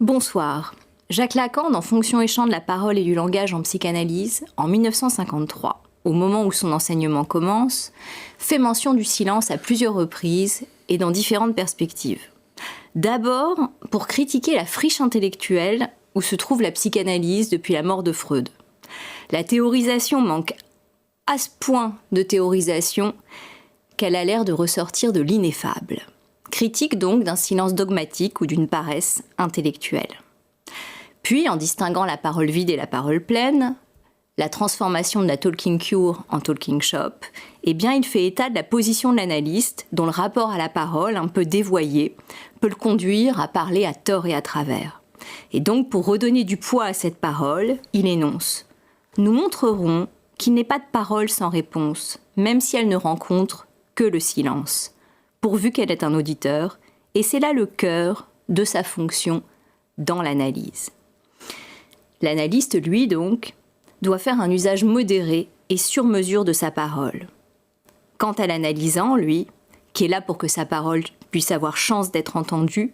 Bonsoir. Jacques Lacan, dans Fonction et champ de la parole et du langage en psychanalyse, en 1953, au moment où son enseignement commence, fait mention du silence à plusieurs reprises et dans différentes perspectives. D'abord, pour critiquer la friche intellectuelle où se trouve la psychanalyse depuis la mort de Freud. La théorisation manque à ce point de théorisation qu'elle a l'air de ressortir de l'ineffable. Critique donc d'un silence dogmatique ou d'une paresse intellectuelle. Puis, en distinguant la parole vide et la parole pleine, la transformation de la talking cure en talking shop, eh bien, il fait état de la position de l'analyste dont le rapport à la parole, un peu dévoyé, peut le conduire à parler à tort et à travers. Et donc, pour redonner du poids à cette parole, il énonce « Nous montrerons qu'il n'est pas de parole sans réponse, même si elle ne rencontre que le silence. » pourvu qu'elle ait un auditeur, et c'est là le cœur de sa fonction dans l'analyse. L'analyste, lui, donc, doit faire un usage modéré et sur mesure de sa parole. Quant à l'analysant, lui, qui est là pour que sa parole puisse avoir chance d'être entendue,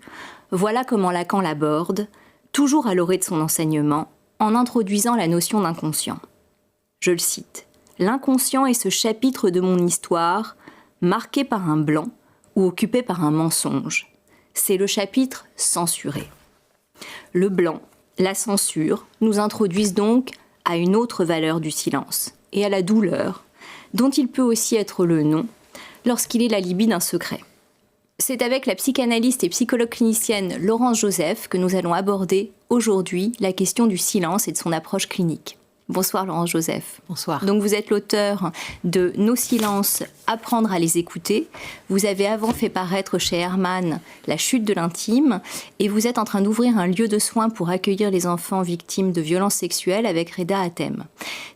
voilà comment Lacan l'aborde, toujours à l'orée de son enseignement, en introduisant la notion d'inconscient. Je le cite. « L'inconscient est ce chapitre de mon histoire, marqué par un blanc, ou occupé par un mensonge. C'est le chapitre censuré. » Le blanc, la censure, nous introduisent donc à une autre valeur du silence et à la douleur, dont il peut aussi être le nom, lorsqu'il est l'alibi d'un secret. C'est avec la psychanalyste et psychologue clinicienne Laurence Joseph que nous allons aborder aujourd'hui la question du silence et de son approche clinique. Bonsoir Laurence Joseph. Bonsoir. Donc vous êtes l'auteur de Nos silences, apprendre à les écouter. Vous avez avant fait paraître chez Hermann La chute de l'intime et vous êtes en train d'ouvrir un lieu de soins pour accueillir les enfants victimes de violences sexuelles avec Reda Hatem.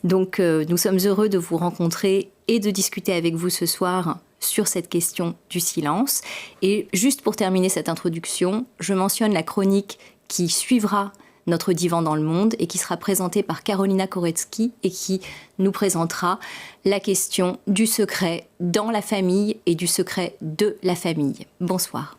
Donc nous sommes heureux de vous rencontrer et de discuter avec vous ce soir sur cette question du silence. Et juste pour terminer cette introduction, je mentionne la chronique qui suivra notre divan dans le monde et qui sera présentée par Carolina Koretsky et qui nous présentera la question du secret dans la famille et du secret de la famille. Bonsoir.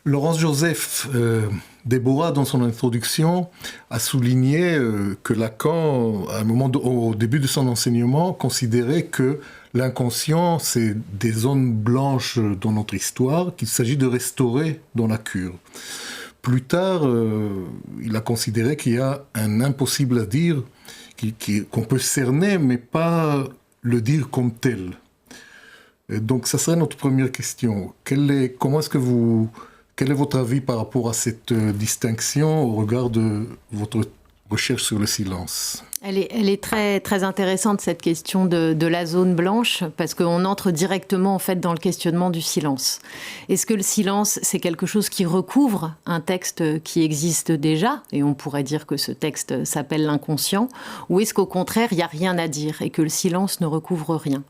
Laurence Joseph, Déborah, dans son introduction, a souligné que Lacan, au début de son enseignement, considérait que l'inconscient, c'est des zones blanches dans notre histoire qu'il s'agit de restaurer dans la cure. Plus tard, il a considéré qu'il y a un impossible à dire, qu'on peut cerner, mais pas le dire comme tel. Et donc, ça serait notre première question. Quel est votre avis par rapport à cette distinction au regard de votre recherche sur le silence ? Elle est très, très intéressante, cette question de la zone blanche, parce qu'on entre directement en fait, dans le questionnement du silence. Est-ce que le silence, c'est quelque chose qui recouvre un texte qui existe déjà, et on pourrait dire que ce texte s'appelle l'inconscient, ou est-ce qu'au contraire, il n'y a rien à dire, et que le silence ne recouvre rien ?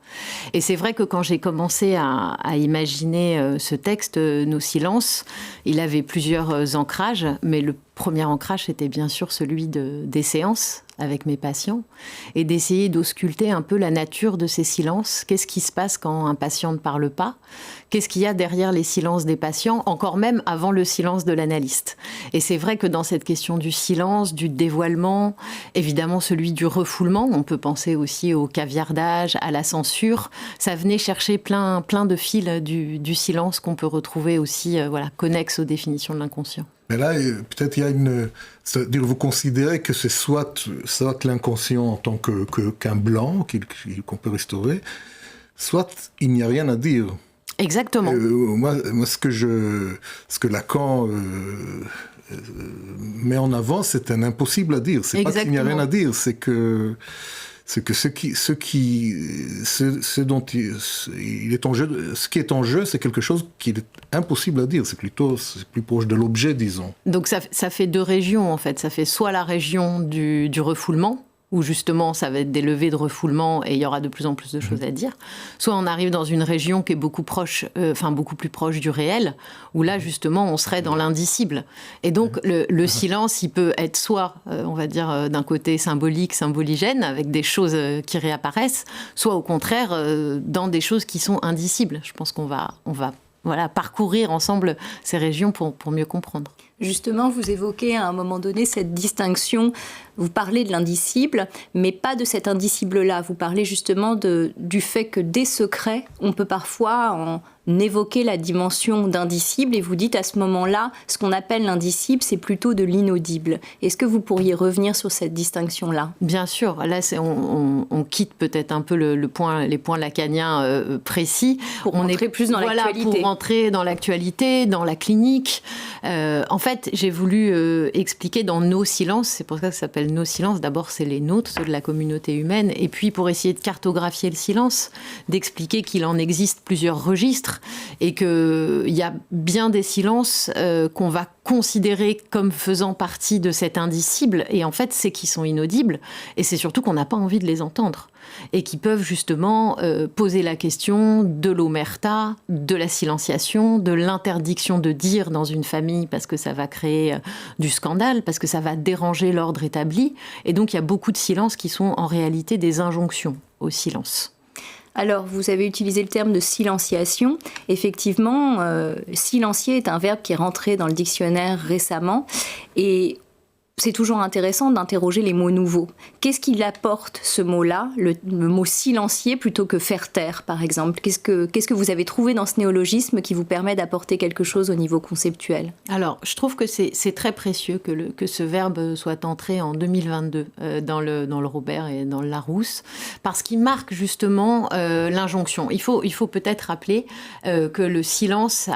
Et c'est vrai que quand j'ai commencé à imaginer ce texte, Nos silences, il avait plusieurs ancrages, mais le premier ancrage, c'était bien sûr celui des séances, avec mes patients et d'essayer d'ausculter un peu la nature de ces silences. Qu'est-ce qui se passe quand un patient ne parle pas ? Qu'est-ce qu'il y a derrière les silences des patients, encore même avant le silence de l'analyste ? Et c'est vrai que dans cette question du silence, du dévoilement, évidemment celui du refoulement, on peut penser aussi au caviardage, à la censure, ça venait chercher plein de fils du silence qu'on peut retrouver aussi connexes aux définitions de l'inconscient. Mais là, peut-être il y a c'est-à-dire vous considérez que c'est soit l'inconscient en tant qu'un blanc qu'on peut restaurer, soit il n'y a rien à dire. Exactement. Moi, ce que Lacan met en avant, c'est un impossible à dire. C'est pas qu'il n'y a rien à dire, c'est que ce dont il est en jeu, ce qui est en jeu, c'est quelque chose qui est impossible à dire. C'est plus proche de l'objet, disons. Donc ça fait deux régions en fait. Ça fait soit la région du refoulement, où justement ça va être des levées de refoulement et il y aura de plus en plus de choses à dire. Soit on arrive dans une région qui est beaucoup plus proche du réel, où là justement on serait dans l'indicible. Et donc le silence, il peut être soit, on va dire, d'un côté symbolique, symboligène, avec des choses qui réapparaissent, soit au contraire dans des choses qui sont indicibles. Je pense qu'on va parcourir ensemble ces régions pour mieux comprendre. Justement, vous évoquez à un moment donné cette distinction, vous parlez de l'indicible, mais pas de cet indicible-là. Vous parlez justement du fait que des secrets, on peut parfois en évoquer la dimension d'indicible, et vous dites à ce moment-là, ce qu'on appelle l'indicible, c'est plutôt de l'inaudible. Est-ce que vous pourriez revenir sur cette distinction-là ? Bien sûr, là on quitte peut-être un peu les points lacaniens précis. Pour rentrer plus dans l'actualité. Pour rentrer dans l'actualité, dans la clinique. En fait, j'ai voulu expliquer dans nos silences, c'est pour ça que ça s'appelle nos silences, d'abord c'est les nôtres, ceux de la communauté humaine, et puis pour essayer de cartographier le silence, d'expliquer qu'il en existe plusieurs registres, et qu'il y a bien des silences qu'on va considérer comme faisant partie de cet indicible, et en fait c'est qu'ils sont inaudibles, et c'est surtout qu'on n'a pas envie de les entendre, et qui peuvent justement poser la question de l'omerta, de la silenciation, de l'interdiction de dire dans une famille parce que ça va créer du scandale, parce que ça va déranger l'ordre établi, et donc il y a beaucoup de silences qui sont en réalité des injonctions au silence. Alors, vous avez utilisé le terme de silenciation. Effectivement, silencier est un verbe qui est rentré dans le dictionnaire récemment. Et c'est toujours intéressant d'interroger les mots nouveaux. Qu'est-ce qu'il apporte, ce mot-là, le mot silencier, plutôt que faire taire, par exemple ? Qu'est-ce que vous avez trouvé dans ce néologisme qui vous permet d'apporter quelque chose au niveau conceptuel ? Alors, je trouve que c'est très précieux que ce verbe soit entré en 2022 dans le Robert et dans le Larousse, parce qu'il marque justement l'injonction. Il faut peut-être rappeler que le silence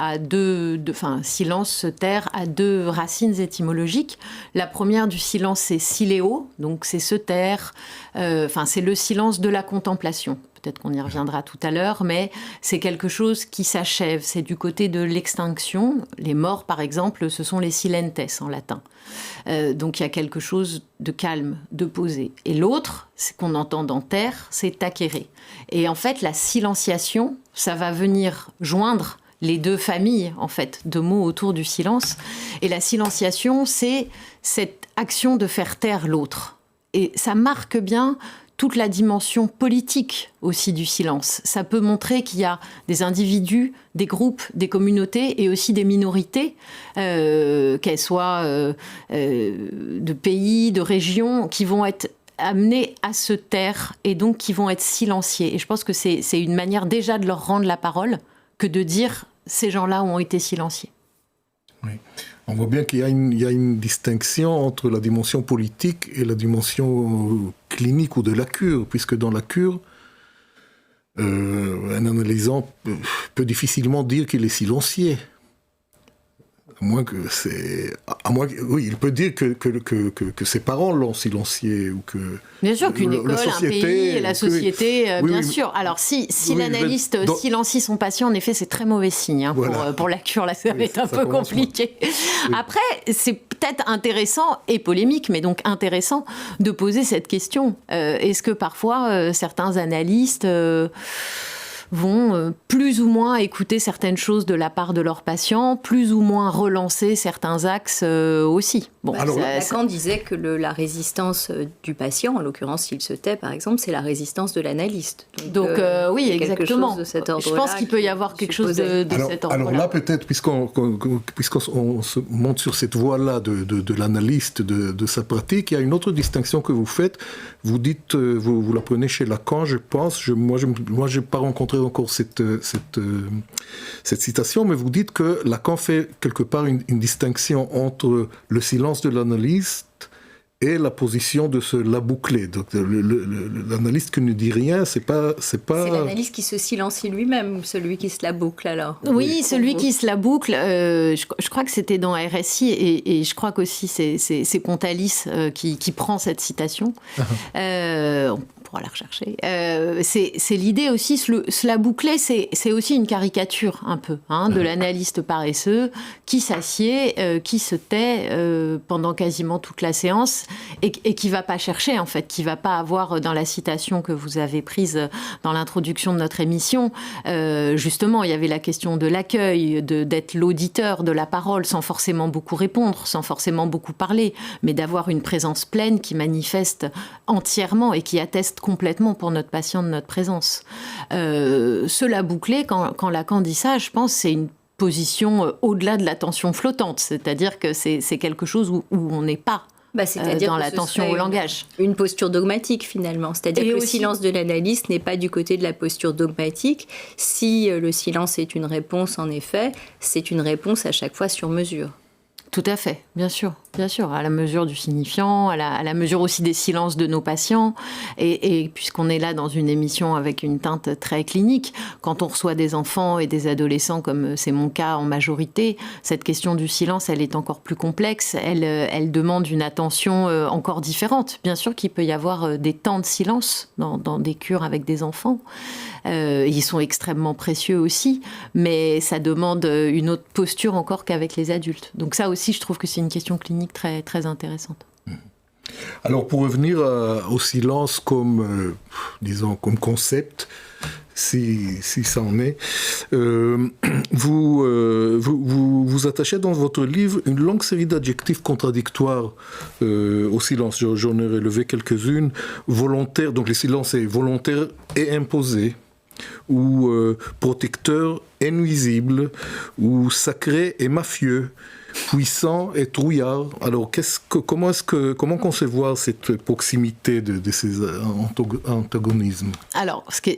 silence, se taire, a deux racines étymologiques. La première du silence, c'est siléo, donc c'est se taire, c'est le silence de la contemplation. Peut-être qu'on y reviendra tout à l'heure, mais c'est quelque chose qui s'achève. C'est du côté de l'extinction. Les morts, par exemple, ce sont les silentes en latin. Donc il y a quelque chose de calme, de posé. Et l'autre, c'est qu'on entend dans terre, c'est acquérer. Et en fait, la silenciation, ça va venir joindre les deux familles, en fait, de mots autour du silence. Et la silenciation, c'est cette action de faire taire l'autre. Et ça marque bien toute la dimension politique aussi du silence. Ça peut montrer qu'il y a des individus, des groupes, des communautés et aussi des minorités, qu'elles soient de pays, de régions, qui vont être amenés à se taire et donc qui vont être silenciés. Et je pense que c'est une manière déjà de leur rendre la parole que de dire « ces gens-là ont été silenciés ». Oui. On voit bien qu'il y a une distinction entre la dimension politique et la dimension clinique ou de la cure, puisque dans la cure, un analysant peut difficilement dire qu'il est silencié. Oui, il peut dire que ses parents l'ont silencié ou que. Bien sûr qu'une école, un pays, la société, bien sûr. Alors si l'analyste silencie son patient, en effet, c'est très mauvais signe pour la cure. Là, ça va être un peu compliqué. Oui. Après, c'est peut-être intéressant et polémique, mais donc intéressant de poser cette question. Est-ce que parfois certains analystes vont plus ou moins écouter certaines choses de la part de leurs patients, plus ou moins relancer certains axes aussi. Bon, alors, Lacan disait que la résistance du patient, en l'occurrence s'il se tait par exemple, c'est la résistance de l'analyste. Donc oui, exactement. Je pense qu'il peut y avoir quelque chose de cet ordre-là. Alors là, peut-être, puisqu'on se monte sur cette voie-là de l'analyste, de sa pratique, il y a une autre distinction que vous faites. Vous dites, vous la prenez chez Lacan, je pense. Moi, je n'ai pas rencontré encore cette citation, mais vous dites que Lacan fait quelque part une distinction entre le silence de l'analyste et la position de se la boucler. Donc l'analyste qui ne dit rien, c'est pas... C'est l'analyste qui se silencie lui-même, celui qui se la boucle alors. Oui, celui qui se la boucle. Je crois que c'était dans RSI et je crois qu'aussi c'est Pontalis qui prend cette citation. On pourra la rechercher. C'est l'idée aussi, se la boucler, c'est aussi une caricature un peu de l'analyste paresseux qui s'assied, qui se tait pendant quasiment toute la séance et qui va pas chercher en fait, qui va pas avoir dans la citation que vous avez prise dans l'introduction de notre émission, justement il y avait la question de l'accueil, d'être l'auditeur de la parole sans forcément beaucoup répondre, sans forcément beaucoup parler, mais d'avoir une présence pleine qui manifeste entièrement et qui atteste complètement pour notre patient de notre présence. Se la boucler, quand Lacan dit ça, je pense c'est une position au-delà de l'attention flottante, c'est-à-dire que c'est quelque chose où on n'est pas dans l'attention au langage. Une posture dogmatique finalement, c'est-à-dire que le silence de l'analyste n'est pas du côté de la posture dogmatique. Si le silence est une réponse, en effet, c'est une réponse à chaque fois sur mesure. Tout à fait, bien sûr, à la mesure du signifiant, à la mesure aussi des silences de nos patients. Et puisqu'on est là dans une émission avec une teinte très clinique, quand on reçoit des enfants et des adolescents, comme c'est mon cas en majorité, cette question du silence, elle est encore plus complexe. Elle demande une attention encore différente. Bien sûr qu'il peut y avoir des temps de silence dans des cures avec des enfants. Ils sont extrêmement précieux aussi, mais ça demande une autre posture encore qu'avec les adultes. Donc ça aussi, je trouve que c'est une question clinique très, très intéressante. Alors pour revenir au silence comme, disons, comme concept, si ça en est, vous attachez dans votre livre une longue série d'adjectifs contradictoires au silence. J'en ai relevé quelques-unes. Volontaire, donc le silence est volontaire et imposé, ou protecteur et nuisible, ou sacré et mafieux, puissant et trouillard. Alors, comment concevoir cette proximité de ces antagonismes ? Alors, ce qui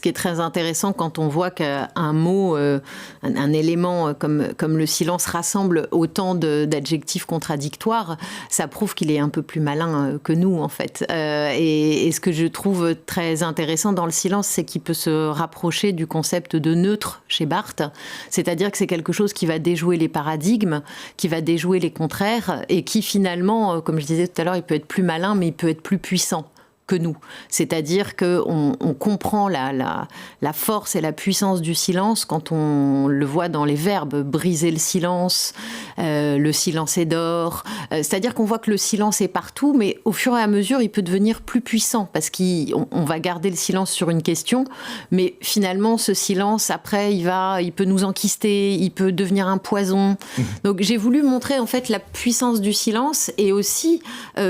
est très intéressant quand on voit qu'un mot, un élément comme le silence rassemble autant d'adjectifs contradictoires, ça prouve qu'il est un peu plus malin que nous, en fait. Et ce que je trouve très intéressant dans le silence, c'est qu'il peut se rapprocher du concept de neutre chez Barthes, c'est-à-dire que c'est quelque chose qui va déjouer les paradigmes, qui va déjouer les contraires et qui finalement, comme je disais tout à l'heure, il peut être plus malin, mais il peut être plus puissant que nous. C'est-à-dire qu'on comprend la force et la puissance du silence quand on le voit dans les verbes. Briser le silence est d'or. C'est-à-dire qu'on voit que le silence est partout, mais au fur et à mesure, il peut devenir plus puissant parce qu'on va garder le silence sur une question, mais finalement, ce silence, après, il peut nous enquister, il peut devenir un poison. Donc, j'ai voulu montrer, en fait, la puissance du silence et aussi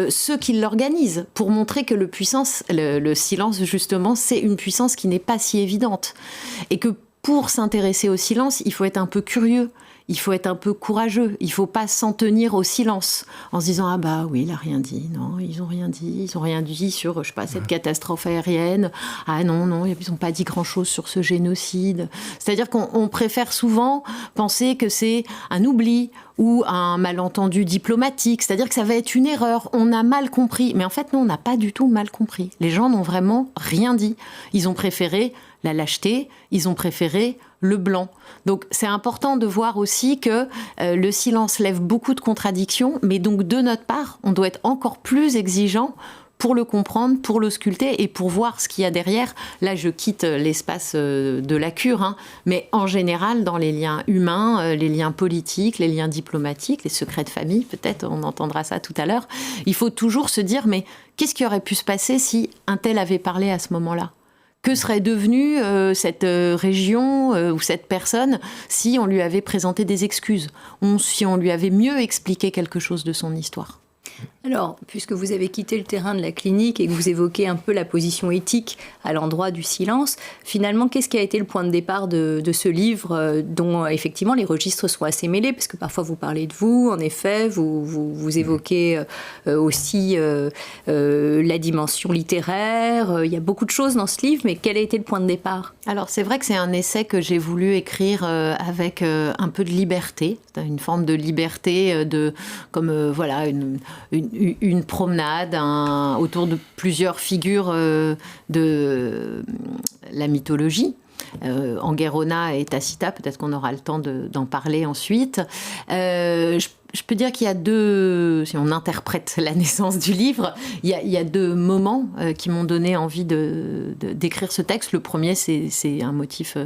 ceux qui l'organisent pour montrer que le silence, justement, c'est une puissance qui n'est pas si évidente. Et que pour s'intéresser au silence, il faut être un peu curieux, il faut être un peu courageux, il ne faut pas s'en tenir au silence en se disant « Ah bah oui, il n'a rien dit, non, ils n'ont rien dit sur, je sais pas, cette catastrophe aérienne, ah non, ils n'ont pas dit grand-chose sur ce génocide. » C'est-à-dire qu'on préfère souvent penser que c'est un oubli ou un malentendu diplomatique, c'est-à-dire que ça va être une erreur, on a mal compris. Mais en fait, non, on n'a pas du tout mal compris. Les gens n'ont vraiment rien dit. Ils ont préféré la lâcheté, ils ont préféré le blanc. Donc c'est important de voir aussi que le silence lève beaucoup de contradictions, mais donc de notre part, on doit être encore plus exigeant pour le comprendre, pour l'ausculter et pour voir ce qu'il y a derrière. Là, je quitte l'espace de la cure, mais en général, dans les liens humains, les liens politiques, les liens diplomatiques, les secrets de famille, peut-être, on entendra ça tout à l'heure, il faut toujours se dire, mais qu'est-ce qui aurait pu se passer si un tel avait parlé à ce moment-là ? Que serait devenue cette région ou cette personne si on lui avait présenté des excuses, si on lui avait mieux expliqué quelque chose de son histoire? Alors, puisque vous avez quitté le terrain de la clinique et que vous évoquez un peu la position éthique à l'endroit du silence, finalement, qu'est-ce qui a été le point de départ de ce livre dont, effectivement, les registres sont assez mêlés, parce que parfois vous parlez de vous, en effet, vous évoquez aussi la dimension littéraire, il y a beaucoup de choses dans ce livre, mais quel a été le point de départ? Alors, c'est vrai que c'est un essai que j'ai voulu écrire avec un peu de liberté, une forme de liberté, comme voilà, une promenade autour de plusieurs figures de la mythologie. Anguerona et Tacita, peut-être qu'on aura le temps d'en parler ensuite. Je peux dire qu'il y a deux, si on interprète la naissance du livre, il y a deux moments qui m'ont donné envie d'écrire ce texte. Le premier, c'est un motif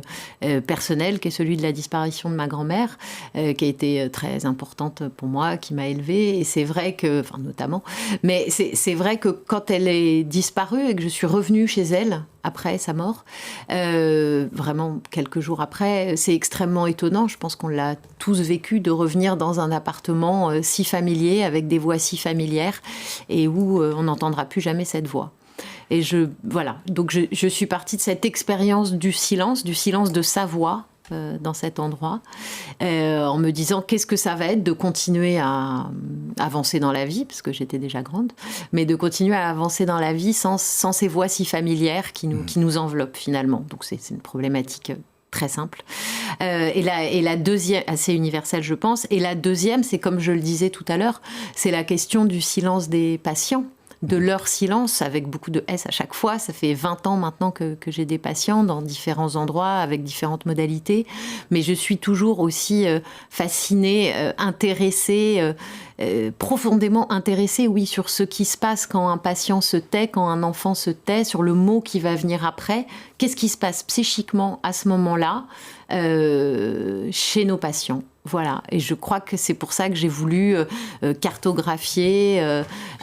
personnel, qui est celui de la disparition de ma grand-mère, qui a été très importante pour moi, qui m'a élevée. Et c'est vrai que, enfin notamment, mais c'est vrai que quand elle est disparue et que je suis revenue chez elle, après sa mort, vraiment quelques jours après, c'est extrêmement étonnant, je pense qu'on l'a tous vécu, de revenir dans un appartement si familier, avec des voix si familières, et où on n'entendra plus jamais cette voix. Et voilà, donc je suis partie de cette expérience du silence de sa voix, dans cet endroit, en me disant qu'est-ce que ça va être de continuer à avancer dans la vie, parce que j'étais déjà grande, mais de continuer à avancer dans la vie sans ces voix si familières qui nous enveloppent finalement. Donc c'est une problématique très simple. Et la deuxième, assez universelle je pense, et la deuxième, c'est comme je le disais tout à l'heure, c'est la question du silence des patients, de leur silence, avec beaucoup de S à chaque fois. Ça fait 20 ans maintenant que j'ai des patients dans différents endroits, avec différentes modalités. Mais je suis toujours aussi fascinée, intéressée, profondément intéressée, oui, sur ce qui se passe quand un patient se tait, quand un enfant se tait, sur le mot qui va venir après. Qu'est-ce qui se passe psychiquement à ce moment-là chez nos patients? Voilà, et je crois que c'est pour ça que j'ai voulu cartographier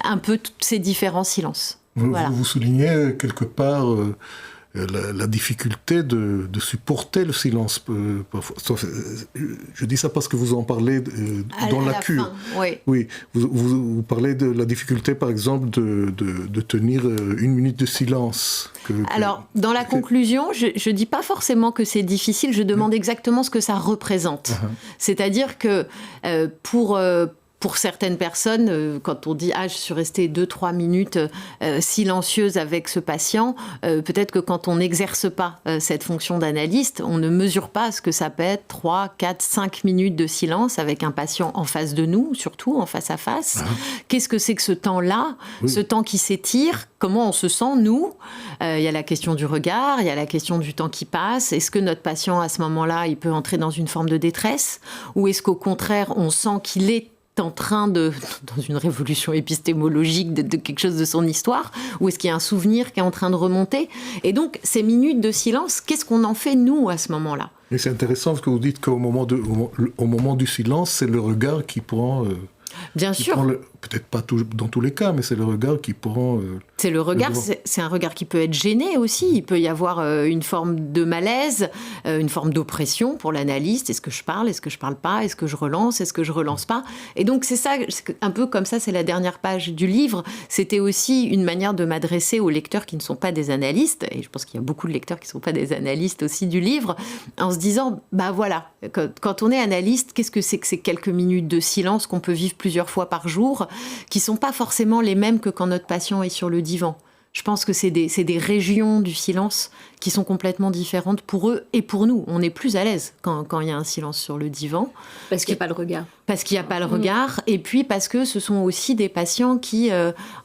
un peu tous ces différents silences. Voilà. Vous soulignez quelque part la difficulté de supporter le silence. Je dis ça parce que vous en parlez dans la cure. Fin, oui. Oui, vous parlez de la difficulté, par exemple, de tenir 1 minute de silence. Alors, dans la conclusion, je ne dis pas forcément que c'est difficile, je demande exactement ce que ça représente. C'est-à-dire que pour certaines personnes, quand on dit « Ah, je suis restée 2-3 minutes silencieuse avec ce patient », peut-être que quand on n'exerce pas cette fonction d'analyste, on ne mesure pas ce que ça peut être 3, 4, 5 minutes de silence avec un patient en face de nous, surtout en face à face. Qu'est-ce que c'est que ce temps-là, ce temps qui s'étire? Comment on se sent, nous? Il y a la question du regard, il y a la question du temps qui passe. Est-ce que notre patient, à ce moment-là, il peut entrer dans une forme de détresse? Ou est-ce qu'au contraire, on sent qu'il est en train dans une révolution épistémologique de quelque chose de son histoire, ou est-ce qu'il y a un souvenir qui est en train de remonter? Et donc, ces minutes de silence, qu'est-ce qu'on en fait, nous, à ce moment-là? Et c'est intéressant parce que vous dites qu'au moment du silence, c'est le regard qui prend... Bien sûr. Peut-être pas dans tous les cas, mais c'est le regard qui prend... c'est le regard, c'est un regard qui peut être gêné aussi. Il peut y avoir une forme de malaise, une forme d'oppression pour l'analyste. Est-ce que je parle? Est-ce que je parle pas? Est-ce que je relance? Est-ce que je relance pas? Et donc c'est ça, un peu comme ça, c'est la dernière page du livre. C'était aussi une manière de m'adresser aux lecteurs qui ne sont pas des analystes. Et je pense qu'il y a beaucoup de lecteurs qui ne sont pas des analystes aussi du livre, en se disant, bah voilà, quand on est analyste, qu'est-ce que c'est que ces quelques minutes de silence qu'on peut vivre plusieurs fois par jour, qui ne sont pas forcément les mêmes que quand notre patient est sur le divan. Je pense que c'est des régions du silence qui sont complètement différentes pour eux et pour nous. On est plus à l'aise quand il y a un silence sur le divan. Parce qu'il n'y a pas le regard. Parce qu'il n'y a pas le regard, et puis parce que ce sont aussi des patients qui,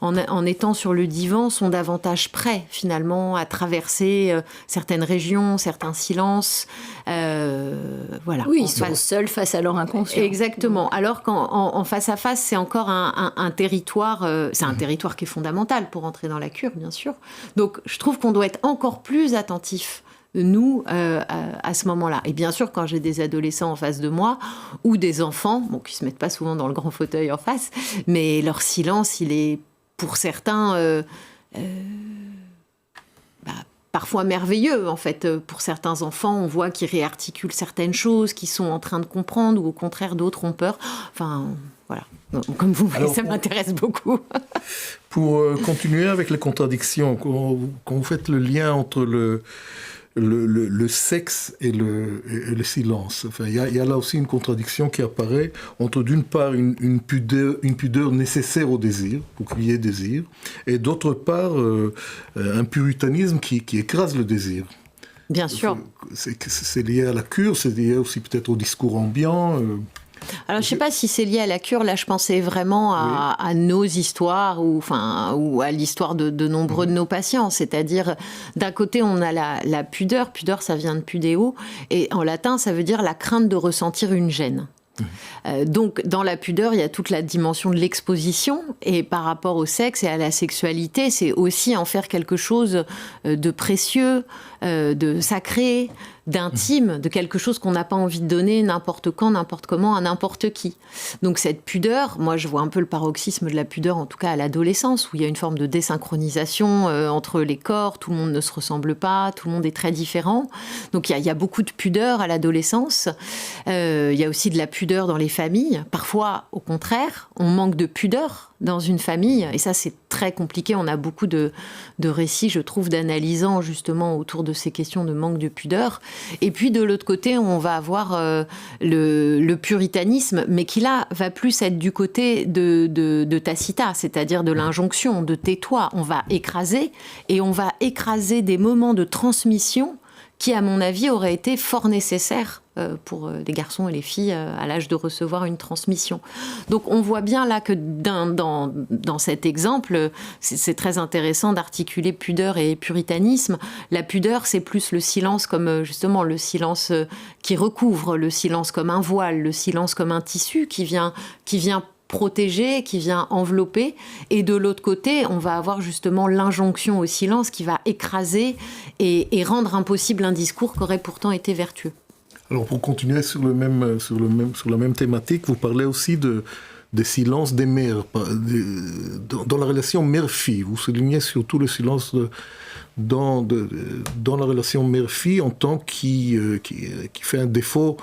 en étant sur le divan, sont davantage prêts, finalement, à traverser certaines régions, certains silences. Voilà. Oui, ils sont seuls face à leur inconscient. Exactement. Alors qu'en face à face, c'est encore un territoire, c'est un territoire qui est fondamental pour entrer dans la cure, bien sûr. Donc, je trouve qu'on doit être encore plus attentif, nous, à ce moment-là. Et bien sûr, quand j'ai des adolescents en face de moi, ou des enfants, bon, qui ne se mettent pas souvent dans le grand fauteuil en face, mais leur silence, il est, pour certains, parfois merveilleux, en fait. Pour certains enfants, on voit qu'ils réarticulent certaines choses, qu'ils sont en train de comprendre, ou au contraire, d'autres ont peur. Enfin, voilà. Comme vous voyez, ça m'intéresse beaucoup. Pour continuer avec les contradictions, quand vous faites le lien entre le sexe et le silence, enfin, il y a là aussi une contradiction qui apparaît entre, d'une part, une pudeur nécessaire au désir, pour qu'il y ait désir, et d'autre part, un puritanisme qui écrase le désir. Bien sûr. C'est lié à la cure, c'est lié aussi peut-être au discours ambiant. Alors, je ne sais pas si c'est lié à la cure. Là, je pensais vraiment à nos histoires ou à l'histoire de nombreux de nos patients. C'est-à-dire, d'un côté, on a la pudeur. Pudeur, ça vient de pudéo. Et en latin, ça veut dire la crainte de ressentir une gêne. Donc, dans la pudeur, il y a toute la dimension de l'exposition. Et par rapport au sexe et à la sexualité, c'est aussi en faire quelque chose de précieux, de sacré, d'intime, de quelque chose qu'on n'a pas envie de donner n'importe quand, n'importe comment, à n'importe qui. Donc cette pudeur, moi je vois un peu le paroxysme de la pudeur, en tout cas à l'adolescence, où il y a une forme de désynchronisation entre les corps, tout le monde ne se ressemble pas, tout le monde est très différent. Donc il y a beaucoup de pudeur à l'adolescence. Il y a aussi de la pudeur dans les familles. Parfois, au contraire, on manque de pudeur dans une famille, et ça c'est très compliqué. On a beaucoup de récits, je trouve, d'analysants justement autour de ces questions de manque de pudeur. Et puis de l'autre côté, on va avoir le puritanisme, mais qui là va plus être du côté de tacita, c'est-à-dire de l'injonction, de tais-toi. On va écraser, et on va écraser des moments de transmission qui, à mon avis, auraient été fort nécessaires pour les garçons et les filles à l'âge de recevoir une transmission. Donc on voit bien là que dans cet exemple, c'est très intéressant d'articuler pudeur et puritanisme. La pudeur, c'est plus le silence comme justement le silence qui recouvre, le silence comme un voile, le silence comme un tissu qui vient protéger, qui vient envelopper, et de l'autre côté, on va avoir justement l'injonction au silence qui va écraser et rendre impossible un discours qui aurait pourtant été vertueux. Alors pour continuer sur la même thématique, vous parlez aussi des silences des mères, dans la relation mère-fille. Vous soulignez surtout le silence dans la relation mère-fille en tant qui fait un défaut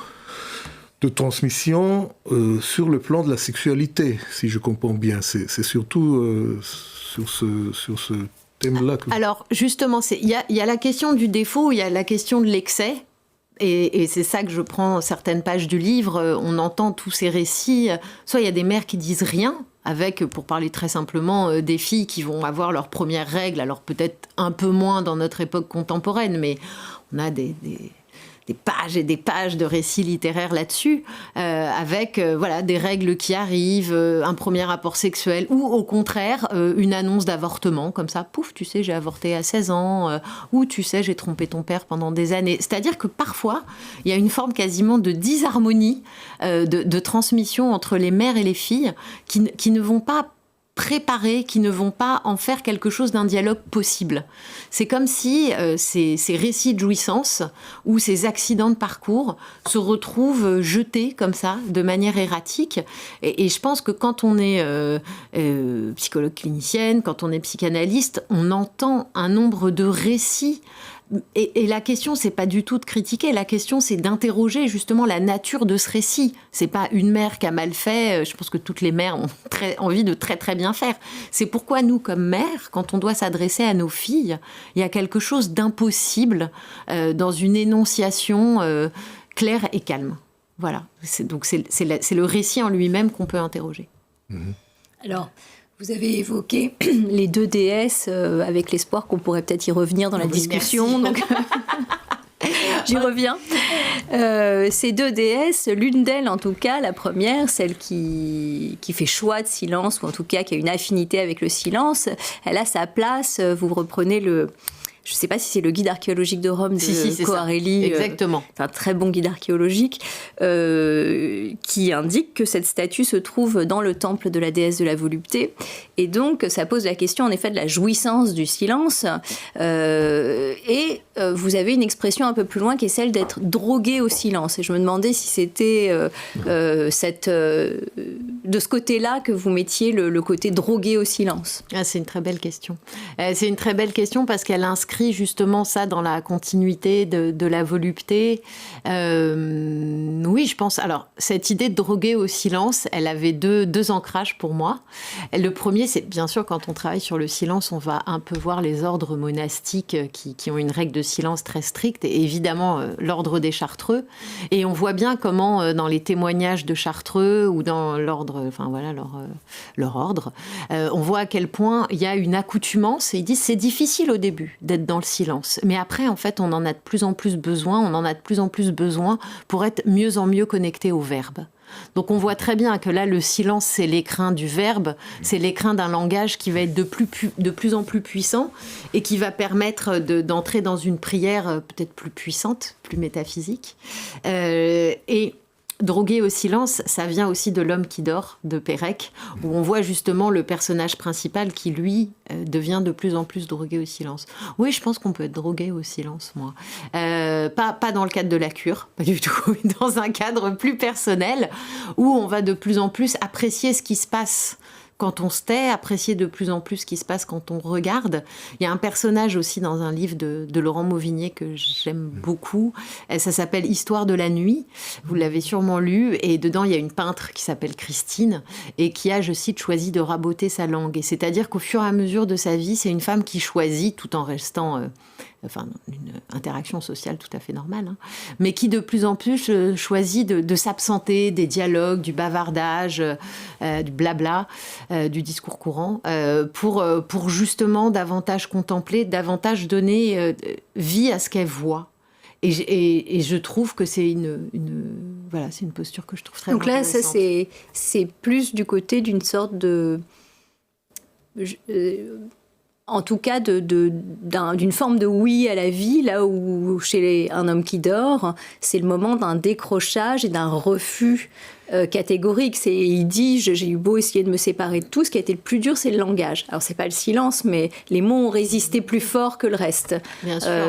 de transmission sur le plan de la sexualité, si je comprends bien. C'est surtout sur ce thème-là que... Alors justement, il y a la question du défaut, il y a la question de l'excès. Et c'est ça que je prends certaines pages du livre. On entend tous ces récits. Soit il y a des mères qui disent rien, avec, pour parler très simplement, des filles qui vont avoir leurs premières règles. Alors peut-être un peu moins dans notre époque contemporaine, mais on a des pages et des pages de récits littéraires là-dessus, avec voilà, des règles qui arrivent, un premier rapport sexuel, ou au contraire, une annonce d'avortement, comme ça, pouf, tu sais, j'ai avorté à 16 ans, ou tu sais, j'ai trompé ton père pendant des années. C'est-à-dire que parfois, il y a une forme quasiment de disharmonie, de transmission entre les mères et les filles, qui ne vont pas préparés, qui ne vont pas en faire quelque chose d'un dialogue possible. C'est comme si ces récits de jouissance ou ces accidents de parcours se retrouvent jetés comme ça, de manière erratique. Et je pense que quand on est psychologue clinicienne, quand on est psychanalyste, on entend un nombre de récits. Et la question, c'est pas du tout de critiquer, la question, c'est d'interroger justement la nature de ce récit. C'est pas une mère qui a mal fait, je pense que toutes les mères ont envie de très très bien faire. C'est pourquoi nous, comme mères, quand on doit s'adresser à nos filles, il y a quelque chose d'impossible dans une énonciation claire et calme. Voilà, donc c'est le récit en lui-même qu'on peut interroger. Alors... Vous avez évoqué les deux déesses avec l'espoir qu'on pourrait peut-être y revenir dans la discussion. Donc j'y reviens. Ces deux déesses, l'une d'elles en tout cas, la première, celle qui fait choix de silence, ou en tout cas qui a une affinité avec le silence, elle a sa place. Vous reprenez je ne sais pas si c'est le guide archéologique de Rome de Coarelli. Exactement. C'est un très bon guide archéologique qui indique que cette statue se trouve dans le temple de la déesse de la volupté. Et donc, ça pose la question, en effet, de la jouissance du silence. Vous avez une expression un peu plus loin qui est celle d'être drogué au silence. Et je me demandais si c'était cette de ce côté-là que vous mettiez le côté drogué au silence? C'est une très belle question. C'est une très belle question parce qu'elle inscrit justement ça dans la continuité de la volupté. Oui, je pense. Alors, cette idée de droguer au silence, elle avait deux ancrages pour moi. Le premier, c'est bien sûr quand on travaille sur le silence, on va un peu voir les ordres monastiques qui ont une règle de silence très stricte, et évidemment l'ordre des Chartreux. Et on voit bien comment dans les témoignages de Chartreux ou dans l'ordre, enfin voilà, leur ordre, on voit à quel point il y a une accoutumance, et ils disent c'est difficile au début d'être dans le silence, mais après en fait on en a de plus en plus besoin pour être mieux en mieux connecté au verbe. Donc on voit très bien que là le silence c'est l'écrin du verbe, c'est l'écrin d'un langage qui va être de plus en plus puissant et qui va permettre d'entrer dans une prière peut-être plus puissante, plus métaphysique. Et droguer au silence, ça vient aussi de L'homme qui dort, de Pérec, où on voit justement le personnage principal qui, lui, devient de plus en plus drogué au silence. Oui, je pense qu'on peut être drogué au silence, moi. Pas dans le cadre de la cure, pas du tout, mais dans un cadre plus personnel, où on va de plus en plus apprécier ce qui se passe quand on se tait, apprécier de plus en plus ce qui se passe quand on regarde. Il y a un personnage aussi dans un livre de Laurent Mauvigné que j'aime beaucoup. Ça s'appelle Histoire de la nuit. Vous l'avez sûrement lu. Et dedans, il y a une peintre qui s'appelle Christine et qui a, je cite, choisi de raboter sa langue. Et c'est-à-dire qu'au fur et à mesure de sa vie, c'est une femme qui choisit, tout en restant... une interaction sociale tout à fait normale, hein, mais qui de plus en plus choisit de s'absenter des dialogues, du bavardage, du blabla, du discours courant, pour justement davantage contempler, davantage donner vie à ce qu'elle voit. Et je trouve que c'est c'est une posture que je trouve très intéressante. Donc là, c'est plus du côté d'une sorte de... en tout cas d'une forme de oui à la vie, là où chez un homme qui dort, c'est le moment d'un décrochage et d'un refus catégorique. Il dit, j'ai eu beau essayer de me séparer de tout, ce qui a été le plus dur, c'est le langage. Alors c'est pas le silence, mais les mots ont résisté plus fort que le reste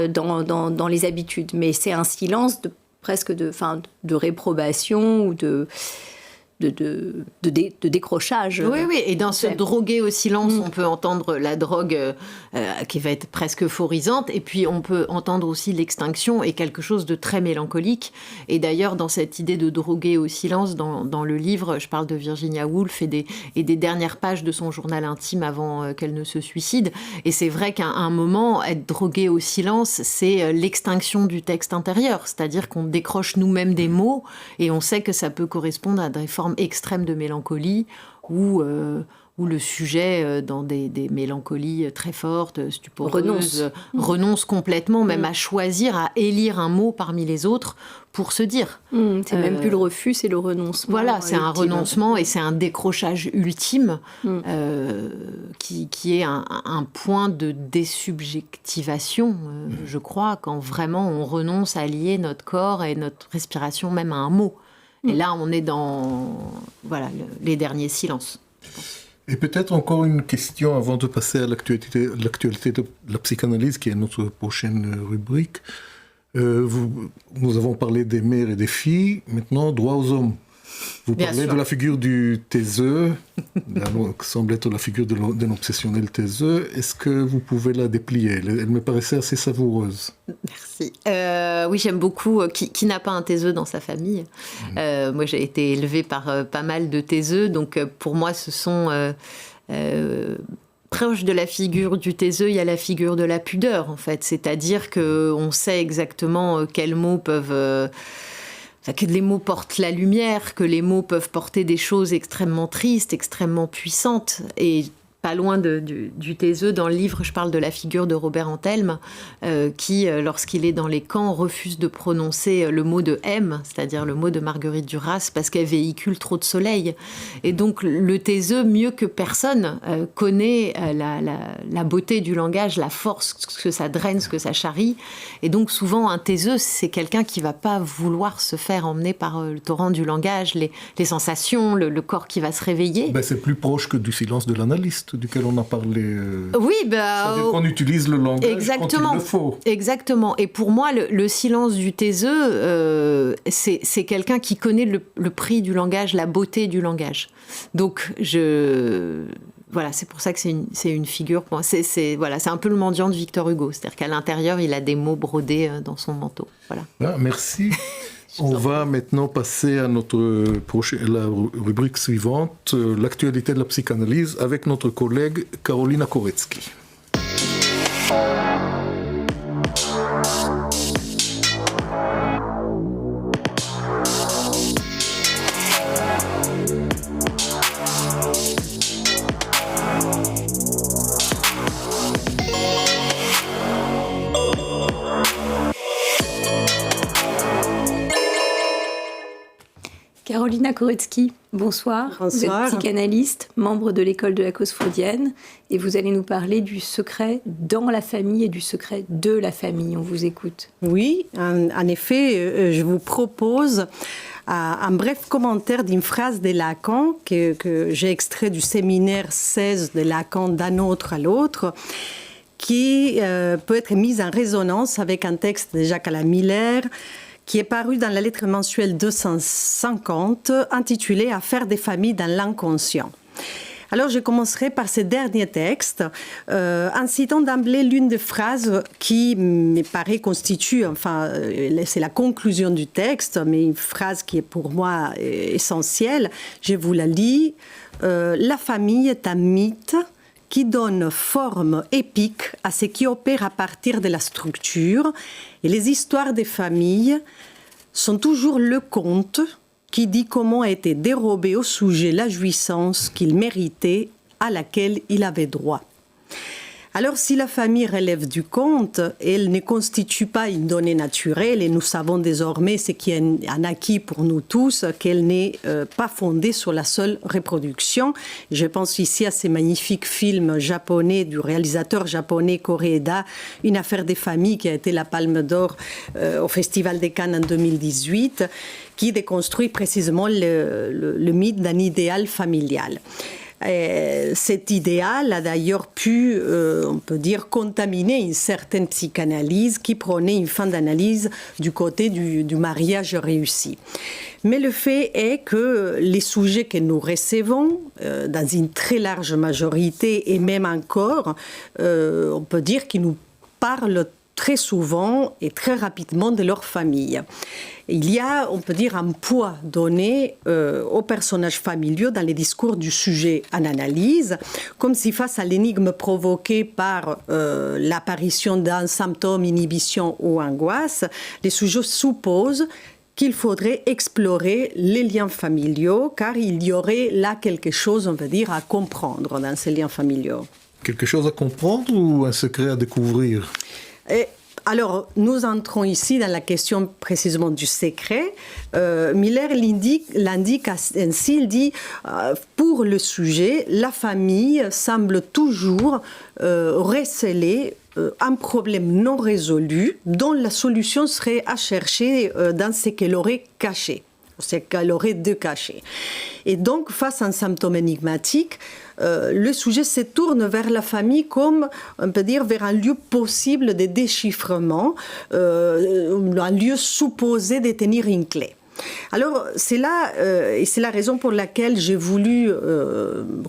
dans les habitudes. Mais c'est un silence presque de réprobation ou de décrochage. Oui, et dans ce droguer au silence, on peut entendre la drogue qui va être presque euphorisante, et puis on peut entendre aussi l'extinction et quelque chose de très mélancolique. Et d'ailleurs, dans cette idée de droguer au silence, dans le livre, je parle de Virginia Woolf et des dernières pages de son journal intime avant qu'elle ne se suicide. Et c'est vrai qu'à un moment, être drogué au silence, c'est l'extinction du texte intérieur, c'est-à-dire qu'on décroche nous-mêmes des mots, et on sait que ça peut correspondre à des formes extrême de mélancolie ou le sujet dans des mélancolies très fortes, stuporeuses, renonce complètement même à choisir, à élire un mot parmi les autres pour se dire. C'est même plus le refus, c'est le renoncement. Voilà, c'est un renoncement et c'est un décrochage ultime qui est un point de désubjectivation, je crois, quand vraiment on renonce à lier notre corps et notre respiration même à un mot. Et là, on est dans les derniers silences. Et peut-être encore une question avant de passer à l'actualité de la psychanalyse, qui est notre prochaine rubrique. Nous avons parlé des mères et des filles, maintenant droit aux hommes. Vous parlez de la figure du taiseux, qui semble être la figure d'un obsessionnel taiseux. Est-ce que vous pouvez la déplier ? Elle me paraissait assez savoureuse. Merci. Oui, j'aime beaucoup. Qui n'a pas un taiseux dans sa famille ? Moi, j'ai été élevée par pas mal de taiseux, donc pour moi, ce sont... proche de la figure du taiseux, il y a la figure de la pudeur, en fait. C'est-à-dire qu'on sait exactement quels mots peuvent... que les mots portent la lumière, que les mots peuvent porter des choses extrêmement tristes, extrêmement puissantes. Et pas loin du taiseux, dans le livre, je parle de la figure de Robert Antelme, qui, lorsqu'il est dans les camps, refuse de prononcer le mot de M, c'est-à-dire le mot de Marguerite Duras, parce qu'elle véhicule trop de soleil. Et donc, le taiseux, mieux que personne, connaît la beauté du langage, la force, ce que ça draine, ce que ça charrie. Et donc, souvent, un taiseux, c'est quelqu'un qui va pas vouloir se faire emmener par le torrent du langage, les sensations, le corps qui va se réveiller. C'est plus proche que du silence de l'analyste. texte duquel on a parlé. Oui, c'est-à-dire qu'on utilise le langage exactement, quand il le faut. Exactement. Et pour moi, le silence du taiseux, c'est quelqu'un qui connaît le prix du langage, la beauté du langage. Donc, voilà, c'est pour ça que c'est une figure. Pour moi. C'est un peu le mendiant de Victor Hugo. C'est-à-dire qu'à l'intérieur, il a des mots brodés dans son manteau. Voilà. Ah, merci. On va maintenant passer à la rubrique suivante, l'actualité de la psychanalyse, avec notre collègue Karolina Koretsky. Karolina Koretsky, bonsoir. Bonsoir. Vous êtes psychanalyste, membre de l'école de la cause freudienne, et vous allez nous parler du secret dans la famille et du secret de la famille. On vous écoute. Oui, en effet, je vous propose un bref commentaire d'une phrase de Lacan que j'ai extrait du séminaire 16 de Lacan d'un autre à l'autre, qui peut être mise en résonance avec un texte de Jacques-Alain Miller, qui est paru dans la lettre mensuelle 250, intitulée « Affaires des familles dans l'inconscient ». Alors, je commencerai par ce dernier texte, en citant d'emblée l'une des phrases qui me paraît constitue, c'est la conclusion du texte, mais une phrase qui est pour moi essentielle. Je vous la lis. La famille est un mythe qui donne forme épique à ce qui opère à partir de la structure. Et les histoires des familles sont toujours le conte qui dit comment a été dérobé au sujet la jouissance qu'il méritait, à laquelle il avait droit. Alors, si la famille relève du conte, elle ne constitue pas une donnée naturelle, et nous savons désormais, ce qui est un acquis pour nous tous, qu'elle n'est pas fondée sur la seule reproduction. Je pense ici à ces magnifiques films japonais du réalisateur japonais Koreeda, Une affaire des familles, qui a été la Palme d'Or au Festival de Cannes en 2018, qui déconstruit précisément le mythe d'un idéal familial. Cet idéal a d'ailleurs pu, on peut dire, contaminer une certaine psychanalyse qui prônait une fin d'analyse du côté du mariage réussi. Mais le fait est que les sujets que nous recevons, dans une très large majorité, et même encore, on peut dire qu'ils nous parlent très souvent et très rapidement de leur famille. Il y a, on peut dire, un poids donné aux personnages familiaux dans les discours du sujet en analyse, comme si face à l'énigme provoquée par l'apparition d'un symptôme, inhibition ou angoisse, les sujets supposent qu'il faudrait explorer les liens familiaux, car il y aurait là quelque chose, on peut dire, à comprendre dans ces liens familiaux. Quelque chose à comprendre ou un secret à découvrir ? Alors, nous entrons ici dans la question précisément du secret. Miller l'indique ainsi, il dit pour le sujet, la famille semble toujours receler un problème non résolu dont la solution serait à chercher dans ce qu'elle aurait caché, ce qu'elle aurait de caché. Et donc, face à un symptôme énigmatique, le sujet se tourne vers la famille comme, on peut dire, vers un lieu possible de déchiffrement, un lieu supposé détenir une clé. Alors, c'est là, et c'est la raison pour laquelle j'ai voulu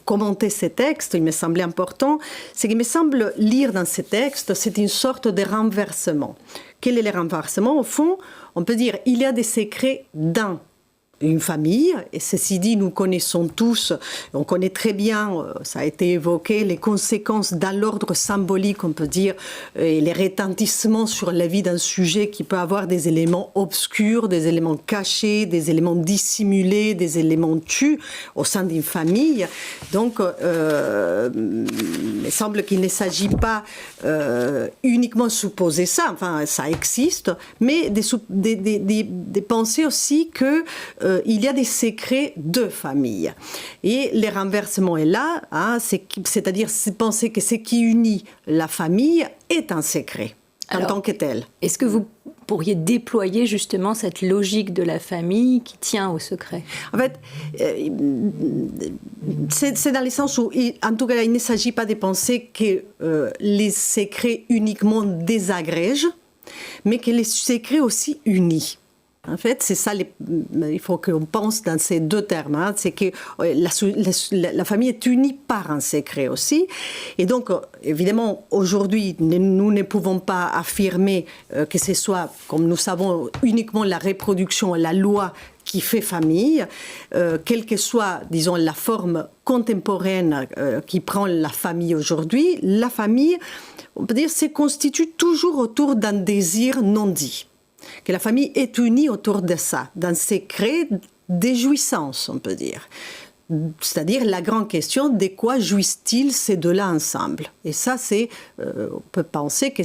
commenter ces textes, il me semblait important, c'est qu'il me semble lire dans ces textes, c'est une sorte de renversement. Quel est le renversement ? Au fond, on peut dire, il y a des secrets dans une famille, et ceci dit, nous connaissons tous, on connaît très bien, ça a été évoqué, les conséquences dans l'ordre symbolique, on peut dire, et les retentissements sur la vie d'un sujet qui peut avoir des éléments obscurs, des éléments cachés, des éléments dissimulés, des éléments tus au sein d'une famille. Donc, il me semble qu'il ne s'agit pas uniquement de supposer ça, enfin, ça existe, mais de penser aussi que il y a des secrets de famille. Et le renversement est là, hein, c'est-à-dire penser que ce qui unit la famille est un secret en tant que tel. Est-ce que vous pourriez déployer justement cette logique de la famille qui tient au secret? En fait, c'est dans le sens où, en tout cas, il ne s'agit pas de penser que les secrets uniquement désagrègent, mais que les secrets aussi unissent. En fait, c'est ça, il faut qu'on pense dans ces deux termes. Hein. C'est que la famille est unie par un secret aussi. Et donc, évidemment, aujourd'hui, nous ne pouvons pas affirmer que ce soit, comme nous savons, uniquement la reproduction, la loi qui fait famille, quelle que soit, disons, la forme contemporaine qui prend la famille aujourd'hui, la famille, on peut dire, se constitue toujours autour d'un désir non dit. Que la famille est unie autour de ça, d'un secret des jouissances, on peut dire. C'est-à-dire la grande question, de quoi jouissent-ils ces deux-là ensemble? Et ça, on peut penser que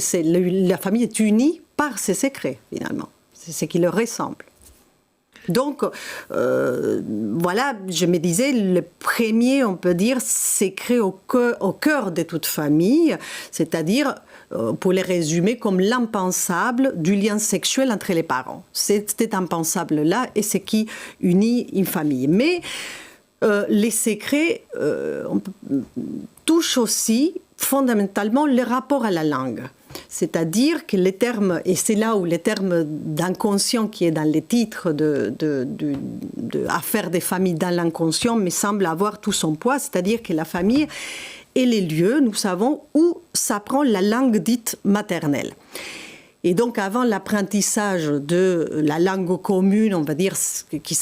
la famille est unie par ces secrets, finalement. C'est ce qui leur ressemble. Donc, voilà, je me disais, le premier, on peut dire, secret au cœur de toute famille, c'est-à-dire, pour les résumer, comme l'impensable du lien sexuel entre les parents. C'était impensable là, et c'est qui unit une famille. Mais les secrets touchent aussi fondamentalement le rapport à la langue. C'est-à-dire que les termes, et c'est là où les termes d'inconscient qui est dans les titres de affaires des familles dans l'inconscient me semblent avoir tout son poids, c'est-à-dire que la famille est les lieux, nous savons, où s'apprend la langue dite maternelle. Et donc, avant l'apprentissage de la langue commune, on va dire, qui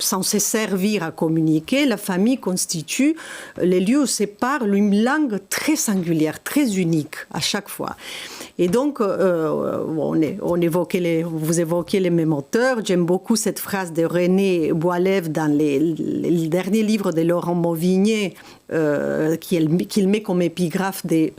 censée servir à communiquer, la famille constitue les lieux où se parle une langue très singulière, très unique à chaque fois. Et donc, vous évoquez les mêmes auteurs. J'aime beaucoup cette phrase de René Boilev dans les derniers livres de Laurent Mauvigné, qu'il met comme épigraphe de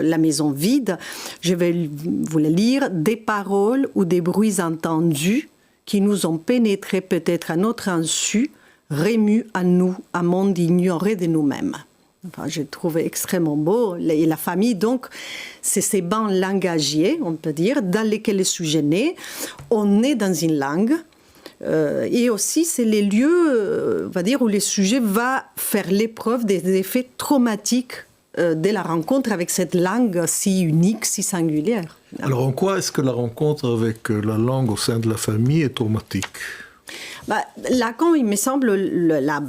La maison vide. Je vais vous le lire. Des paroles ou des bruits entendus qui nous ont pénétrés peut-être à notre insu, remuent à nous un monde ignoré de nous-mêmes. Enfin, j'ai trouvé extrêmement beau. Et la famille, donc, c'est ces bancs langagiers, on peut dire, dans lesquels les sujets naissent. On est dans une langue. Et aussi, c'est les lieux, on va dire, où le sujet va faire l'épreuve des effets traumatiques de la rencontre avec cette langue si unique, si singulière. Alors, en quoi est-ce que la rencontre avec la langue au sein de la famille est traumatique ? Lacan, il me semble, l'a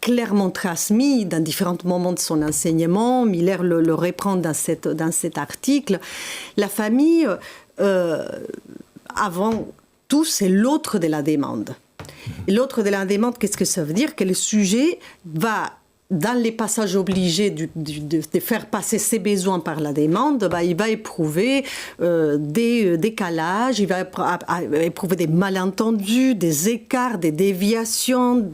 clairement transmis dans différents moments de son enseignement. Miller le reprend dans cet article. La famille, avant tout, c'est l'autre de la demande. Et l'autre de la demande, qu'est-ce que ça veut dire? Que le sujet va, dans les passages obligés de faire passer ses besoins par la demande, il va éprouver des décalages, il va éprouver des malentendus, des écarts, des déviations,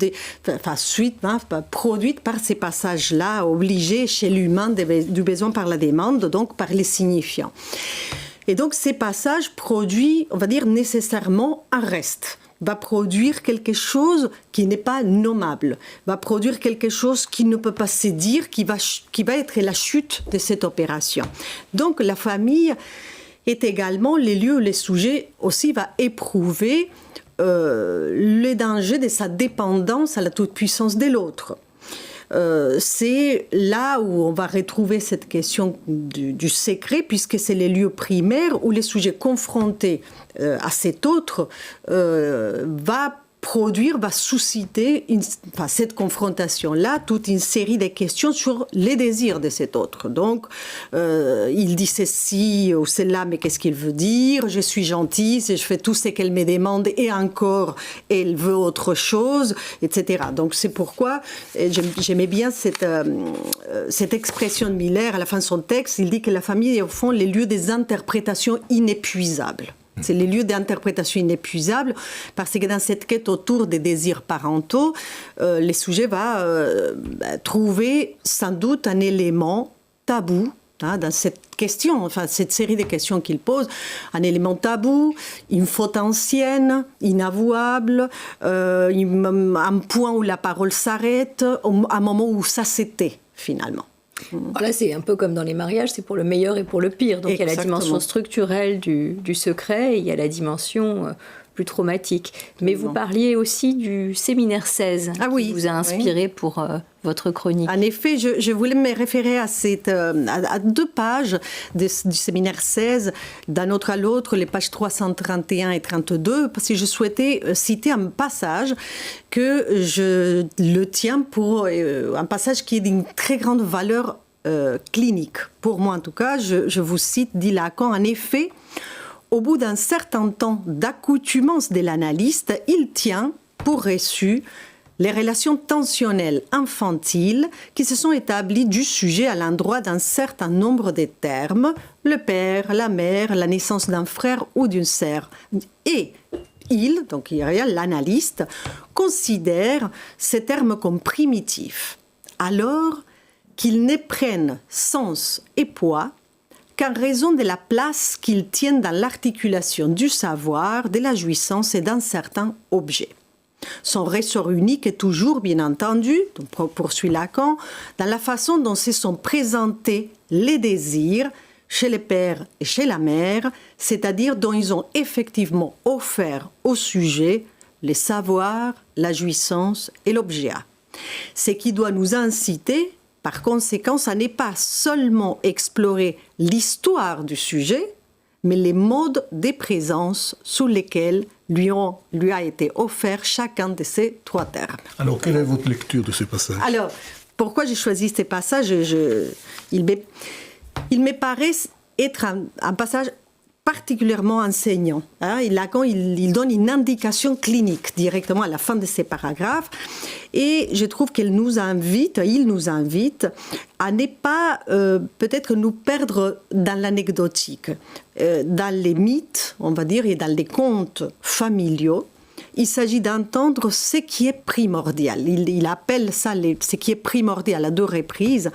produites par ces passages-là obligés chez l'humain du besoin par la demande, donc par les signifiants. Et donc ces passages produisent, on va dire, nécessairement un reste. Va produire quelque chose qui n'est pas nommable, va produire quelque chose qui ne peut pas se dire, qui va être la chute de cette opération. Donc la famille est également les lieux où le sujet aussi va éprouver le danger de sa dépendance à la toute-puissance de l'autre. C'est là où on va retrouver cette question du secret, puisque c'est les lieux primaires où les sujets confrontés à cet autre va susciter cette confrontation-là, toute une série de questions sur les désirs de cet autre. Donc, il dit ceci ou cela, mais qu'est-ce qu'il veut dire? Je suis gentille, je fais tout ce qu'elle me demande et encore, elle veut autre chose, etc. Donc, c'est pourquoi j'aimais bien cette expression de Miller à la fin de son texte. Il dit que la famille est au fond les lieux des interprétations inépuisables. C'est les lieux d'interprétation inépuisables, parce que dans cette quête autour des désirs parentaux, les sujets vont trouver sans doute un élément tabou dans cette question, cette série de questions qu'il pose, un élément tabou, une faute ancienne, inavouable, un point où la parole s'arrête, un moment où ça s'était finalement. Là, c'est un peu comme dans les mariages, c'est pour le meilleur et pour le pire. Donc, il y a la dimension structurelle du secret et il y a la dimension plus traumatique. Mais vous parliez aussi du séminaire 16 qui vous a inspiré pour votre chronique. En effet, je voulais me référer à 2 pages du séminaire 16, d'un autre à l'autre, les pages 331 et 32, parce que je souhaitais citer un passage que je le tiens pour un passage qui est d'une très grande valeur clinique. Pour moi, en tout cas, je vous cite, dit Lacan, en effet, au bout d'un certain temps d'accoutumance de l'analyste, il tient pour reçu les relations tensionnelles infantiles qui se sont établies du sujet à l'endroit d'un certain nombre de termes, le père, la mère, la naissance d'un frère ou d'une sœur. Et donc il y a l'analyste, considère ces termes comme primitifs, alors qu'ils ne prennent sens et poids qu'en raison de la place qu'ils tiennent dans l'articulation du savoir, de la jouissance et d'un certain objet. Son ressort unique est toujours, bien entendu, donc poursuit Lacan, dans la façon dont se sont présentés les désirs chez le père et chez la mère, c'est-à-dire dont ils ont effectivement offert au sujet les savoirs, la jouissance et l'objet. Ce qui doit nous inciter, par conséquent, à ne pas seulement explorer l'histoire du sujet, mais les modes de présence sous lesquels lui a été offert chacun de ces 3 termes. Alors, quelle est votre lecture de ce passage ? Alors, pourquoi j'ai choisi ce passage ? Il me paraît être un passage particulièrement enseignant. Lacan, il donne une indication clinique directement à la fin de ces paragraphes. Et je trouve il nous invite à ne pas peut-être nous perdre dans l'anecdotique, dans les mythes, on va dire, et dans les contes familiaux. Il s'agit d'entendre ce qui est primordial. Il appelle ça ce qui est primordial à 2 reprises,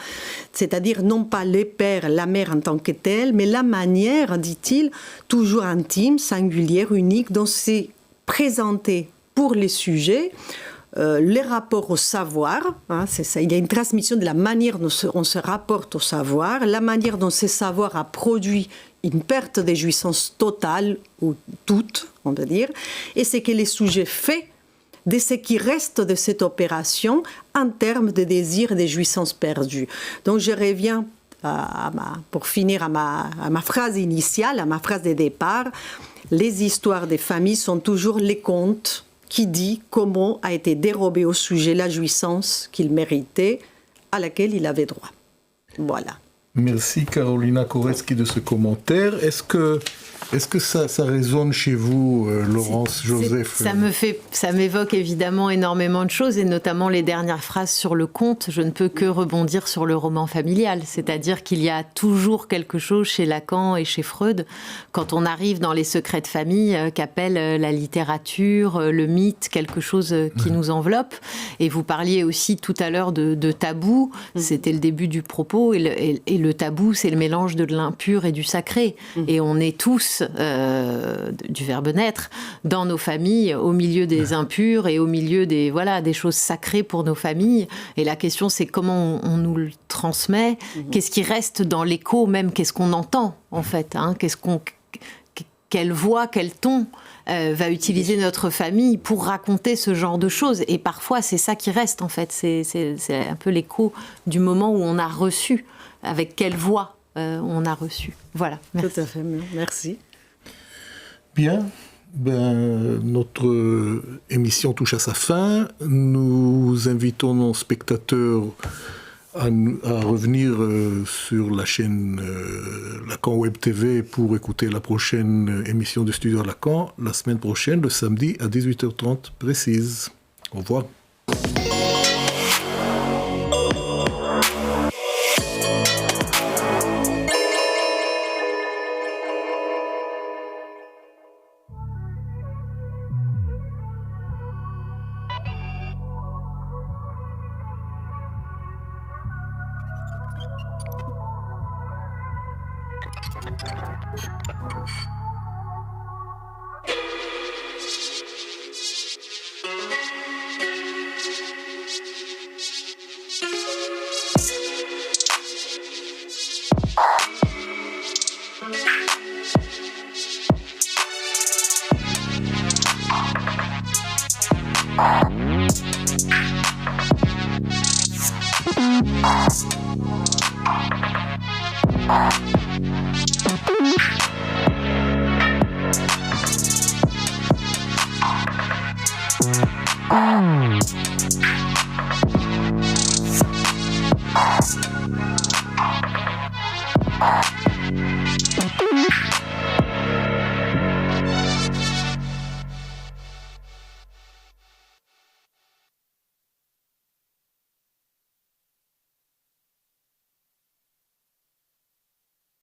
c'est-à-dire non pas le père, la mère en tant que tel, mais la manière, dit-il, toujours intime, singulière, unique, dont c'est présenté pour les sujets, les rapports au savoir, c'est ça. Il y a une transmission de la manière dont on se rapporte au savoir, la manière dont ce savoir a produit une perte de jouissance totale, ou toute, on va dire, et c'est que les sujets fait de ce qui reste de cette opération en termes de désir et de jouissance perdue. Donc je reviens, pour finir, à ma phrase initiale, à ma phrase de départ. Les histoires des familles sont toujours les contes qui dit comment a été dérobé au sujet la jouissance qu'il méritait, à laquelle il avait droit. Voilà. Merci Carolina Korecki de ce commentaire. Est-ce que ça résonne chez vous, Laurence Joseph ? Ça m'évoque évidemment énormément de choses, et notamment les dernières phrases sur le conte. Je ne peux que rebondir sur le roman familial, c'est-à-dire qu'il y a toujours quelque chose chez Lacan et chez Freud, quand on arrive dans les secrets de famille, qu'appelle la littérature, le mythe, quelque chose qui nous enveloppe. Et vous parliez aussi tout à l'heure de tabou, c'était le début du propos, et le tabou, c'est le mélange de l'impur et du sacré. Et on est tous, du verbe naître, dans nos familles, au milieu des impurs et au milieu des choses sacrées pour nos familles. Et la question, c'est comment on nous le transmet, qu'est-ce qui reste dans l'écho même, qu'est-ce qu'on entend en fait, quelle voix, quel ton va utiliser notre famille pour raconter ce genre de choses. Et parfois, c'est ça qui reste en fait, c'est un peu l'écho du moment où on a reçu, avec quelle voix on a reçu. Voilà. Merci. Tout à fait, merci. Bien, notre émission touche à sa fin. Nous invitons nos spectateurs à revenir sur la chaîne Lacan Web TV pour écouter la prochaine émission de Studio Lacan la semaine prochaine, le samedi à 18h30 précise. Au revoir.